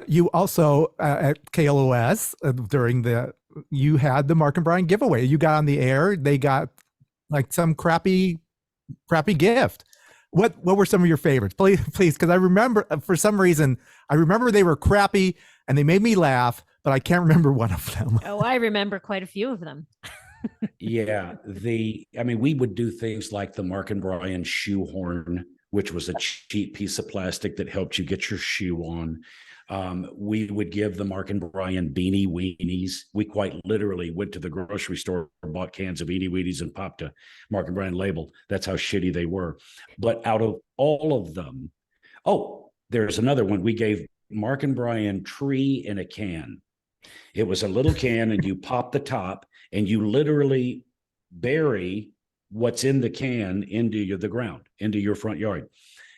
You also at KLOS you had the Mark and Brian giveaway. You got on the air. They got like some crappy gift. What were some of your favorites? Please, because I remember for some reason I remember they were crappy and they made me laugh, but I can't remember one of them. Oh, I remember quite a few of them. Yeah, I mean, we would do things like the Mark and Brian shoehorn, which was a cheap piece of plastic that helped you get your shoe on. We would give the Mark and Brian beanie weenies. We quite literally went to the grocery store, bought cans of beanie weenies, and popped a Mark and Brian label. That's how shitty they were. But out of all of them, oh, there's another one. We gave Mark and Brian tree in a can. It was a little can, and you pop the top, and you literally bury what's in the can into the ground, into your front yard.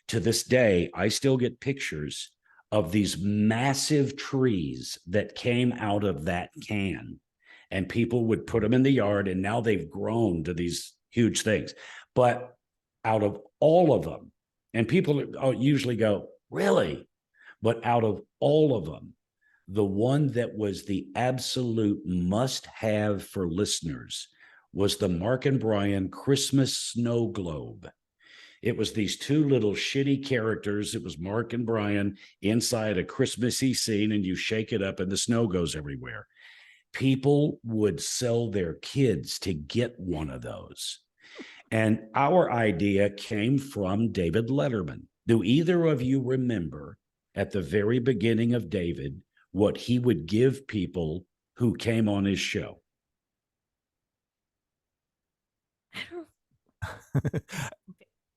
To this day, I still get pictures of these massive trees that came out of that can, and people would put them in the yard, and now they've grown to these huge things. But out of all of them, and people usually go, really? But out of all of them, the one that was the absolute must-have for listeners was the Mark and Brian Christmas Snowglobe. It was these two little shitty characters. It was Mark and Brian inside a Christmassy scene, and you shake it up and the snow goes everywhere. People would sell their kids to get one of those. And our idea came from David Letterman. Do either of you remember at the very beginning of David what he would give people who came on his show?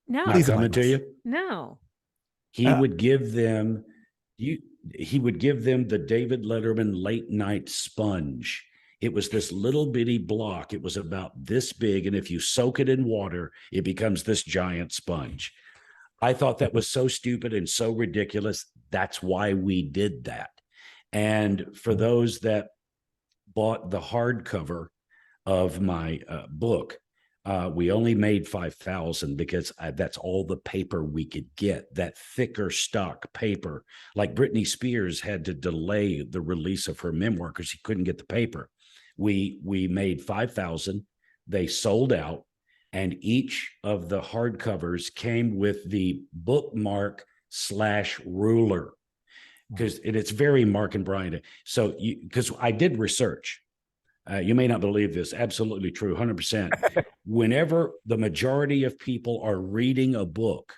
No. Not coming to you? No. He would give them the David Letterman late night sponge. It was this little bitty block. It was about this big, and if you soak it in water, it becomes this giant sponge. I thought that was so stupid and so ridiculous. That's why we did that. And for those that bought the hardcover of my book, we only made 5,000 because that's all the paper we could get, that thicker stock paper. Like Britney Spears had to delay the release of her memoir because she couldn't get the paper. We made 5,000. They sold out, and each of the hardcovers came with the bookmark/ruler. Because it's very Mark and Brian. So, because I did research, you may not believe this, absolutely true, 100%. Whenever the majority of people are reading a book,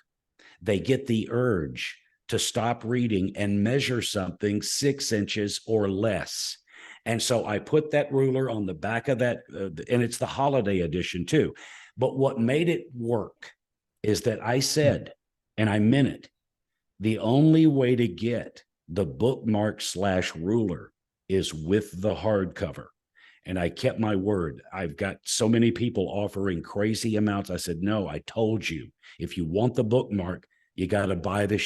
they get the urge to stop reading and measure something 6 inches or less. And so I put that ruler on the back of that, and it's the holiday edition too. But what made it work is that I said, and I meant it, the only way to get the bookmark/ruler is with the hardcover. And I kept my word. I've got so many people offering crazy amounts. I said, no, I told you, if you want the bookmark, you got to buy the